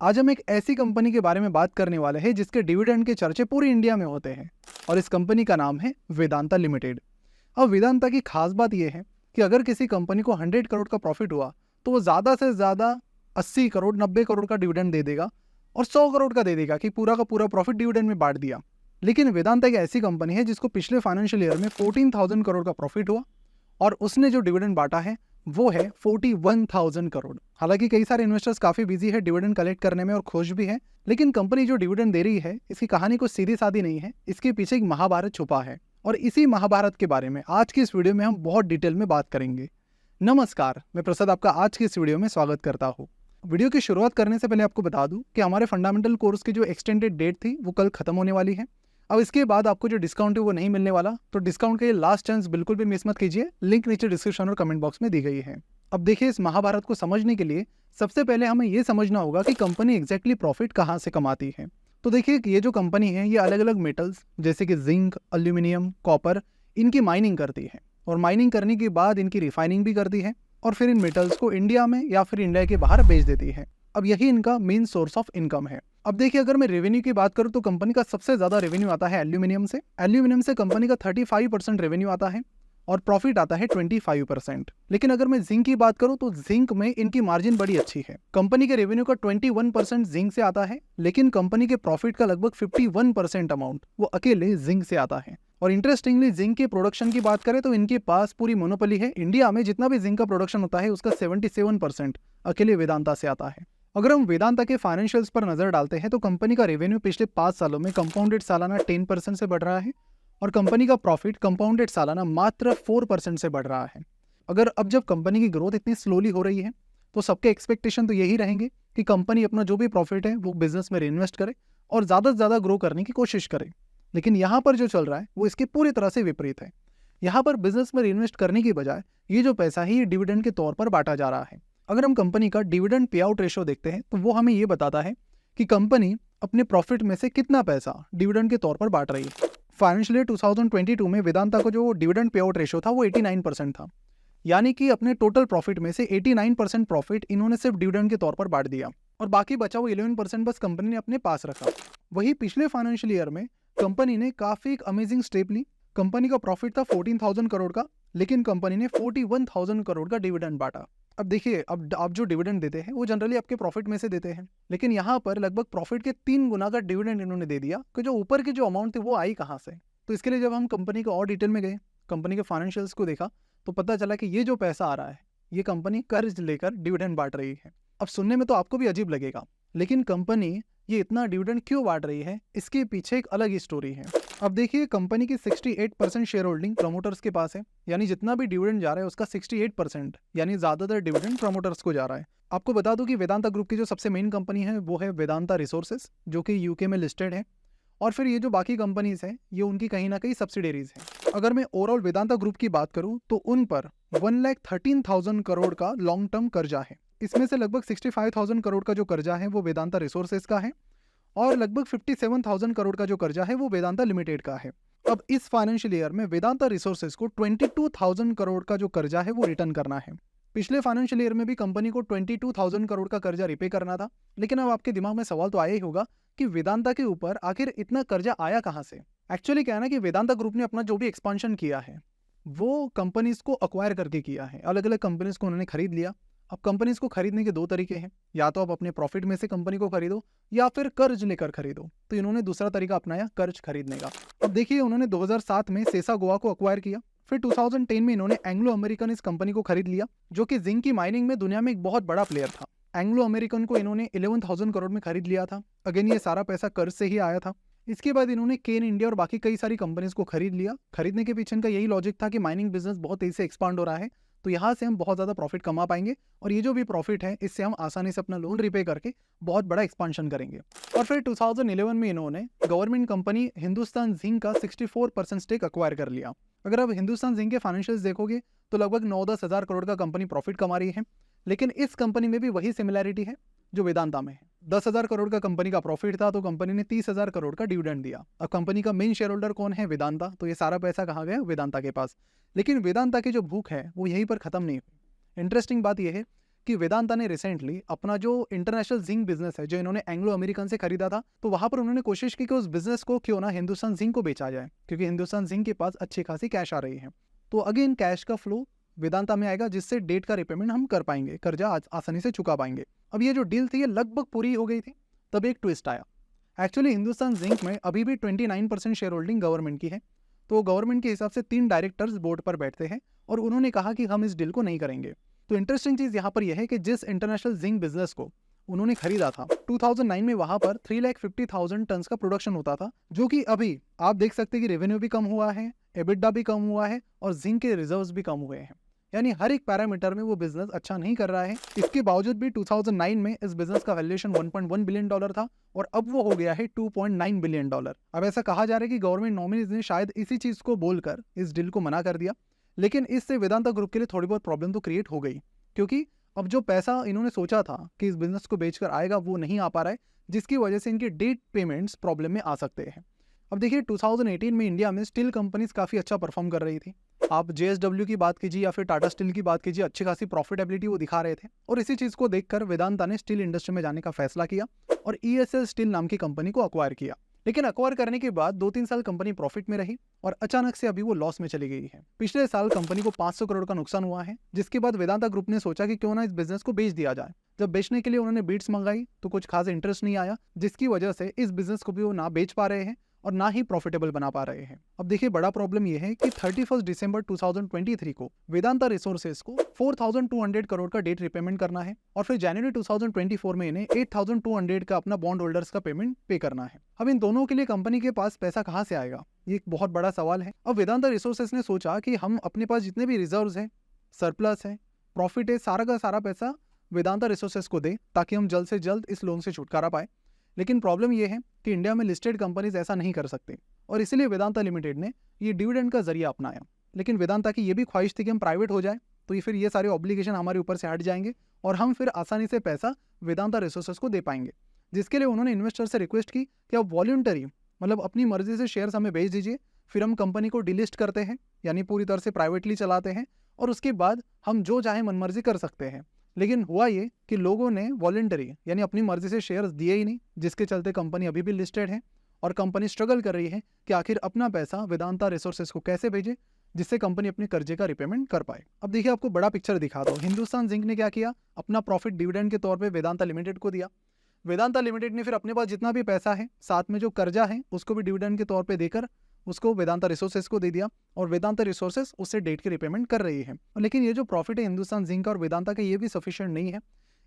आज हम एक ऐसी कंपनी के बारे में बात करने वाले हैं जिसके डिविडेंड के चर्चे पूरी इंडिया में होते हैं और इस कंपनी का नाम है वेदांता लिमिटेड। अब वेदांता की खास बात यह है कि अगर किसी कंपनी को 100 करोड़ का प्रॉफिट हुआ तो वो ज़्यादा से ज़्यादा 80 करोड़ 90 करोड़ का डिविडेंड दे देगा और 100 करोड़ का दे देगा कि पूरा का पूरा प्रॉफिट डिविडेंड में बांट दिया। लेकिन वेदांता एक ऐसी कंपनी है जिसको पिछले फाइनेंशियल ईयर में 14,000 करोड़ का प्रॉफिट हुआ और उसने जो डिविडेंड बांटा है वो है 41,000 करोड़। हालांकि कई सारे इन्वेस्टर्स काफी बिजी है डिविडेंड कलेक्ट करने में और खुश भी है, लेकिन कंपनी जो डिविडेंड दे रही है इसकी कहानी कुछ सीधी सादी नहीं है, इसके पीछे एक महाभारत छुपा है और इसी महाभारत के बारे में आज की इस वीडियो में हम बहुत डिटेल में बात करेंगे। नमस्कार, मैं प्रसाद आपका आज की इस वीडियो में स्वागत करता हूँ। वीडियो की शुरुआत करने से पहले आपको बता दूं कि हमारे फंडामेंटल कोर्स की जो एक्सटेंडेड डेट थी वो कल खत्म होने वाली है। अब इसके बाद आपको जो डिस्काउंट है वो नहीं मिलने वाला, तो डिस्काउंट का ये लास्ट चांस बिल्कुल भी मिस मत कीजिए। लिंक नीचे डिस्क्रिप्शन और कमेंट बॉक्स में दी गई है। अब देखिए, इस महाभारत को समझने के लिए सबसे पहले हमें ये समझना होगा कि कंपनी एग्जैक्टली प्रॉफिट कहाँ से कमाती है। तो देखिए, ये जो कंपनी है ये अलग अलग मेटल्स जैसे कि जिंक, एल्यूमिनियम, कॉपर, इनकी माइनिंग करती है और माइनिंग करने के बाद इनकी रिफाइनिंग भी करती है और फिर इन मेटल्स को इंडिया में या फिर इंडिया के बाहर बेच देती है। अब यही इनका मेन सोर्स ऑफ इनकम है। अब देखिए, अगर मैं रेवेन्यू की बात करूं तो कंपनी का सबसे ज्यादा रेवेन्यू आता है एल्यूमिनियम से। एल्यूमिनियम से कंपनी का 35% रेवेन्यू आता है और प्रॉफिट आता है 25%। लेकिन अगर मैं जिंक की बात करूं तो जिंक में इनकी मार्जिन बड़ी अच्छी है। कंपनी के रेवेन्यू का 21% जिंक से आता है, लेकिन कंपनी के प्रॉफिट का लगभग 51% अमाउंट वो अकेले जिंक से आता है। और इंटरेस्टिंगली जिंक के प्रोडक्शन की बात करें तो इनके पास पूरी मोनोपोली है। इंडिया में जितना भी जिंक का प्रोडक्शन होता है उसका 77% अकेले वेदांता से आता है। अगर हम वेदांता के फाइनेंशियल्स पर नजर डालते हैं तो कंपनी का रेवेन्यू पिछले 5 सालों में कंपाउंडेड सालाना 10% से बढ़ रहा है और कंपनी का प्रॉफिट कंपाउंडेड सालाना मात्र 4% से बढ़ रहा है। अब जब कंपनी की ग्रोथ इतनी स्लोली हो रही है तो सबके एक्सपेक्टेशन तो यही रहेंगे कि कंपनी अपना जो भी प्रॉफिट है वो बिजनेस में इन्वेस्ट करे और ज़्यादा से ज़्यादा ग्रो करने की कोशिश करे। लेकिन यहाँ पर जो चल रहा है वो इसके पूरी तरह से विपरीत है। यहाँ पर बिजनेस में इन्वेस्ट करने की बजाय ये जो पैसा है ये डिविडेंड के तौर पर बांटा जा रहा है। अगर हम कंपनी का डिविडेंड पे आउट रेशो देखते हैं तो वो हमें ये बताता है कि कंपनी अपने प्रॉफिट में से कितना पैसा डिविडेंड के तौर पर बांट रही है। फाइनेंशियल ईयर 2022 में वेदांता को जो डिविडेंड पे आउट रेशो था वो 89% था, यानी कि अपने टोटल प्रॉफिट में से 89% प्रॉफिट इन्होंने सिर्फ डिविडेंड के तौर पर बांट दिया और बाकी बचा वो 11% बस कंपनी ने अपने पास रखा। वही पिछले फाइनेंशियल ईयर में कंपनी ने काफी एक अमेजिंग स्टेप ली। कंपनी का प्रॉफिट था 14,000 करोड़ का, लेकिन कंपनी ने 41,000 करोड़ का डिविडेंड बांटा। अब देखिए, अब आप जो डिविडेंड देते हैं वो जनरली आपके प्रॉफिट में से देते हैं, लेकिन यहाँ पर लगभग प्रॉफिट के 3 गुना का डिविडेंड इन्होंने दे दिया कि जो ऊपर की जो अमाउंट थी वो आई कहाँ से। तो इसके लिए जब हम कंपनी को और डिटेल में गए, कंपनी के फाइनेंशियल्स को देखा तो पता चला कि ये जो पैसा आ रहा है ये कंपनी कर्ज लेकर डिविडेंड बांट रही है। अब सुनने में तो आपको भी अजीब लगेगा, लेकिन कंपनी ये इतना डिविडेंड क्यों बांट रही है इसके पीछे एक अलग ही स्टोरी है। अब देखिए, कंपनी की 68% शेयर होल्डिंग प्रमोटर्स के पास है, यानी जितना भी डिविडेंड जा रहा है उसका 68% यानी ज्यादातर डिविडेंड प्रमोटर्स को जा रहा है। आपको बता दूं कि वेदांता ग्रुप की जो सबसे मेन कंपनी है वो है वेदांता रिसोर्सेज, जो कि यूके में लिस्टेड है, और फिर ये जो बाकी कंपनीज हैं ये उनकी कहीं ना कहीं सब्सिडरीज हैं। अगर मैं ओवरऑल वेदांता ग्रुप की बात करूं तो उन पर 1,13,000 करोड़ का लॉन्ग टर्म कर्जा है। इसमें से लगभग 65,000 करोड़ का जो कर्जा है वो वेदांता रिसोर्सेज का है और लगभग 57,000 करोड़ का जो कर्जा है वो वेदांता लिमिटेड का है। अब इस फाइनेंशियल ईयर में वेदांता रिसोर्सेज को 22,000 करोड़ का जो कर्जा है वो रिटर्न करना है। पिछले फाइनेंशियल ईयर में भी कंपनी को 22,000 करोड़ का कर्जा रिपे करना था। लेकिन अब आपके दिमाग में सवाल तो आया ही होगा कि वेदांता के ऊपर आखिर इतना कर्जा आया कहाँ से। एक्चुअली क्या है ना कि वेदांता ग्रुप ने अपना जो भी एक्सपांशन किया है वो कंपनीज को अक्वायर करके किया है। अलग अलग कंपनीज को उन्होंने खरीद लिया। अब कंपनीज को खरीदने के 2 तरीके हैं, या तो आप अपने प्रॉफिट में से कंपनी को खरीदो या फिर कर्ज लेकर खरीदो। तो इन्होंने दूसरा तरीका अपनाया, कर्ज खरीदने का। अब देखिए, उन्होंने 2007 में सेसा गोवा को अक्वायर किया, फिर 2010 में इन्होंने एंग्लो अमेरिकन इस कंपनी को खरीद लिया, जो कि जिंक की माइनिंग में दुनिया में एक बहुत बड़ा प्लेयर था। एंग्लो अमेरिकन को इन्होंने 11,000 करोड़ में खरीद लिया था। अगेन ये सारा पैसा कर्ज से ही आया था। इसके बाद इन्होंने केन इंडिया और बाकी कई सारी कंपनीज को खरीद लिया। खरीदने के पीछे इनका यही लॉजिक था कि माइनिंग बिजनेस बहुत तेजी से एक्सपांड हो रहा है, तो यहाँ से हम बहुत ज़्यादा प्रॉफिट कमा पाएंगे और ये जो भी प्रॉफिट है इससे हम आसानी से अपना लोन रिपे करके बहुत बड़ा एक्सपांशन करेंगे। और फिर 2011 में इन्होंने गवर्नमेंट कंपनी हिंदुस्तान जिंक का 64% स्टेक अक्वायर कर लिया। अगर आप हिंदुस्तान जिंक के फाइनेंशियल्स देखोगे तो लगभग 9-10 हज़ार करोड़ का कंपनी प्रॉफिट कमा रही है, लेकिन इस कंपनी में भी वही सिमिलैरिटी है जो वेदांता में है। 10,000 करोड़ का कंपनी का प्रॉफिट था तो कंपनी ने 30,000 करोड़ का डिविडेंड दिया। अब कंपनी का मेन शेयर होल्डर कौन है? वेदांता। तो ये सारा पैसा कहाँ गया? वेदांता के पास। लेकिन वेदांता की जो भूख है वो यहीं पर खत्म नहीं हुई। इंटरेस्टिंग बात यह है कि वेदांता ने रिसेंटली अपना जो इंटरनेशनल जिंक बिजनेस है जो इन्होंने एंग्लो अमेरिकन से खरीदा था, तो वहां पर उन्होंने कोशिश की कि उस बिजनेस को क्यों ना हिंदुस्तान जिंक को बेचा जाए, क्योंकि हिंदुस्तान जिंक के पास अच्छी खासी कैश आ रही है। तो अगेन कैश का फ्लो वेदांता में आएगा, जिससे डेट का रिपेमेंट हम कर पाएंगे, कर्जा आसानी से चुका पाएंगे। अब ये जो डील थी ये लगभग पूरी हो गई थी, तब एक ट्विस्ट आया। एक्चुअली हिंदुस्तान जिंक में अभी भी 29% शेयर होल्डिंग गवर्नमेंट की है। तो गवर्नमेंट के हिसाब से 3 डायरेक्टर्स बोर्ड पर बैठते हैं और उन्होंने कहा कि हम इस डील को नहीं करेंगे। तो इंटरेस्टिंग चीज यहाँ पर यह है कि जिस इंटरनेशनल जिंक बिजनेस को उन्होंने खरीदा था 2009 में, वहां पर 3,50,000 टन का प्रोडक्शन होता था, जो कि अभी आप देख सकते हैं कि रेवेन्यू भी कम हुआ है, एबिटा भी कम हुआ है और जिंक के रिजर्व्स भी कम हुए हैं। यानी हर एक पैरामीटर में वो बिजनेस अच्छा नहीं कर रहा है। इसके बावजूद भी 2009 में इस बिजनेस का वैल्यूएशन $1.1 बिलियन था और अब वो हो गया है $2.9 बिलियन। अब ऐसा कहा जा रहा है कि गवर्नमेंट नॉमिनीज ने शायद इसी चीज को बोलकर इस डील को मना कर दिया, लेकिन इससे वेदांता ग्रुप के लिए थोड़ी बहुत प्रॉब्लम तो क्रिएट हो गई, क्योंकि अब जो पैसा इन्होंने सोचा था कि इस बिजनेस को बेचकर आएगा वो नहीं आ पा रहा है, जिसकी वजह से इनके डेट पेमेंट्स प्रॉब्लम में आ सकते हैं। अब देखिए 2018 में इंडिया में स्टील कंपनीज काफी अच्छा परफॉर्म कर रही थी। आप JSW की बात कीजिए या फिर टाटा स्टील की बात कीजिए, अच्छी खासी प्रॉफिटेबिलिटी वो दिखा रहे थे और इसी चीज को देखकर वेदांता ने स्टील इंडस्ट्री में जाने का फैसला किया और ESL स्टील नाम की कंपनी को अक्वायर किया। लेकिन अक्वायर करने के बाद 2-3 साल कंपनी प्रॉफिट में रही और अचानक से अभी वो लॉस में चली गई है। पिछले साल कंपनी को 500 करोड़ का नुकसान हुआ है, जिसके बाद वेदांता ग्रुप ने सोचा कि क्यों ना इस बिजनेस को बेच दिया जाए। जब बेचने के लिए उन्होंने बीट्स मंगाई तो कुछ खास इंटरेस्ट नहीं आया, जिसकी वजह से इस बिजनेस को भी वो ना बेच पा रहे हैं और ना ही प्रॉफिटेबल बना पा रहे हैं। अब देखिए बड़ा प्रॉब्लम यह है कि 31 दिसंबर 2023 को वेदांता रिसोर्सेज को 4,200 करोड़ का डेट रिपेमेंट करना है और फिर जनवरी 2024 में इन्हें 8,200 का अपना बॉन्ड होल्डर्स का पेमेंट पे करना है। अब इन दोनों के लिए कंपनी के पास पैसा कहां से आएगा, ये एक बहुत बड़ा सवाल है। अब वेदांता रिसोर्सेज ने सोचा कि हम अपने पास जितने भी रिजर्व्स हैं, सरप्लस है, प्रॉफिट है, सारा का सारा पैसा वेदांता रिसोर्सेज को दे ताकि हम जल्द से जल्द इस लोन से छुटकारा पाए। लेकिन प्रॉब्लम यह है कि इंडिया में लिस्टेड कंपनीज ऐसा नहीं कर सकते और इसीलिए वेदांता लिमिटेड ने ये डिविडेंड का जरिया अपनाया। लेकिन वेदांता की ये भी ख्वाहिश थी कि हम प्राइवेट हो जाए तो ये फिर ये सारे ऑब्लिगेशन हमारे ऊपर से हट जाएंगे और हम फिर आसानी से पैसा वेदांता रिसोर्सेज को दे पाएंगे, जिसके लिए उन्होंने इन्वेस्टर से रिक्वेस्ट की कि आप वॉलंटरी मतलब अपनी मर्जी से शेयर्स हमें बेच दीजिए, फिर हम कंपनी को डिलिस्ट करते हैं, यानी पूरी तरह से प्राइवेटली चलाते हैं और उसके बाद हम जो चाहे मनमर्जी कर सकते हैं। लेकिन हुआ ये कि लोगों ने वॉलंटरी यानी अपनी मर्जी से शेयर्स दिए ही नहीं, जिसके चलते कंपनी अभी भी लिस्टेड है और कंपनी स्ट्रगल कर रही है कि आखिर अपना पैसा वेदांता रिसोर्सेज को कैसे भेजे जिससे कंपनी अपने कर्जे का रिपेमेंट कर पाए। अब देखिए आपको बड़ा पिक्चर दिखा दो, हिंदुस्तान जिंक ने क्या किया, अपना प्रॉफिट डिविडेंड के तौर पे वेदांता लिमिटेड को दिया। वेदांता लिमिटेड ने फिर अपने पास जितना भी पैसा है साथ में जो कर्जा है उसको भी डिविडेंड के तौर पे देकर उसको वेदांता रिसोर्सेज को दे दिया और वेदांता रिसोर्सेज उससे डेट की रिपेमेंट कर रही है। लेकिन ये जो प्रॉफिट है हिंदुस्तान जिंक और वेदांता का ये भी सफिशिएंट नहीं है।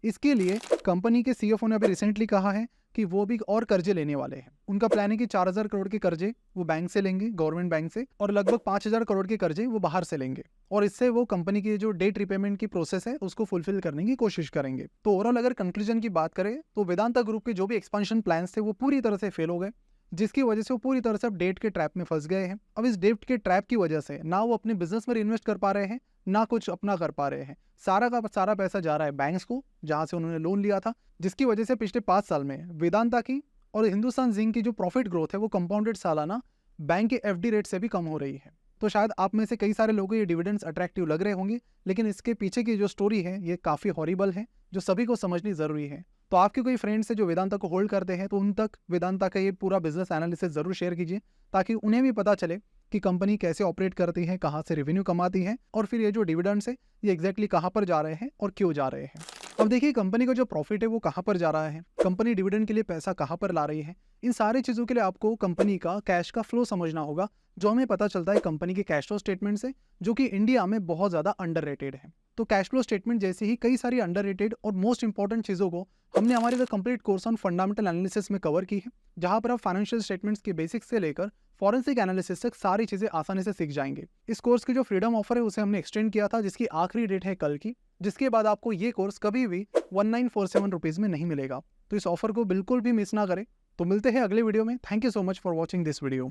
इसके लिए कंपनी के CFO ने अभी रिसेंटली कहा है कि वो भी और कर्जे लेने वाले हैं। उनका प्लान है कि 4,000 करोड़ के कर्जे वो बैंक से लेंगे, गवर्नमेंट बैंक से, और लगभग 5,000 करोड़ के कर्जे वो बाहर से लेंगे और इससे वो कंपनी की जो डेट रिपेमेंट की प्रोसेस है उसको फुलफिल करने की कोशिश करेंगे। तो ओवरऑल अगर कंक्लूजन की बात करें तो वेदांता ग्रुप के जो भी एक्सपेंशन प्लान्स थे वो पूरी तरह से फेल हो गए, जिसकी वजह से वो पूरी तरह से अब डेट के ट्रैप में फंस गए हैं। अब इस डेट के ट्रैप की वजह से ना वो अपने बिजनेस में इन्वेस्ट कर पा रहे हैं ना कुछ अपना कर पा रहे हैं। सारा का सारा पैसा जा रहा है बैंक्स को जहां से उन्होंने लोन लिया था, जिसकी वजह से पिछले 5 साल में वेदांता की और हिंदुस्तान जिंक की जो प्रॉफिट ग्रोथ है वो कंपाउंडेड सालाना बैंक के FD रेट से भी कम हो रही है। तो शायद आप में से कई सारे लोगों को ये डिविडेंड्स अट्रैक्टिव लग रहे होंगे, लेकिन इसके पीछे की जो स्टोरी है ये काफ़ी हॉरिबल है जो सभी को समझनी ज़रूरी है। तो आपके कोई फ्रेंड्स है जो वेदांता को होल्ड करते हैं तो उन तक वेदांता का ये पूरा बिजनेस एनालिसिस ज़रूर शेयर कीजिए ताकि उन्हें भी पता चले कि कंपनी कैसे ऑपरेट करती है, कहाँ से रेवेन्यू कमाती है और फिर ये जो डिविडेंड्स है ये एग्जैक्टली कहाँ पर जा रहे हैं और क्यों जा रहे हैं। अब देखिए कंपनी का जो प्रॉफिट है वो कहाँ पर जा रहा है, कंपनी डिविडेंड के लिए पैसा कहाँ पर ला रही है, इन सारी चीज़ों के लिए आपको कंपनी का कैश का फ्लो समझना होगा, जो हमें पता चलता है कंपनी के कैश फ्लो स्टेटमेंट से, जो कि इंडिया में बहुत ज़्यादा अंडररेटेड है। तो कैश फ्लो स्टेटमेंट जैसे ही कई सारी अंडररेटेड और मोस्ट इंपॉर्टेंट चीज़ों को हमने हमारे the complete course on fundamental analysis में कवर की है, जहां पर आप फाइनेंशियल स्टेटमेंट्स के बेसिक्स से लेकर फॉरेंसिक एनालिसिस तक सारी चीज़ें आसानी से सीख जाएंगे। इस कोर्स की जो फ्रीडम ऑफर है उसे हमने एक्सटेंड किया था, जिसकी आखिरी डेट है कल की, जिसके बाद आपको ये कोर्स कभी भी 1947 रुपीज़ में नहीं मिलेगा। तो इस ऑफर को बिल्कुल भी मिस ना करें। तो मिलते हैं अगले वीडियो में। Thank you so much for watching this video.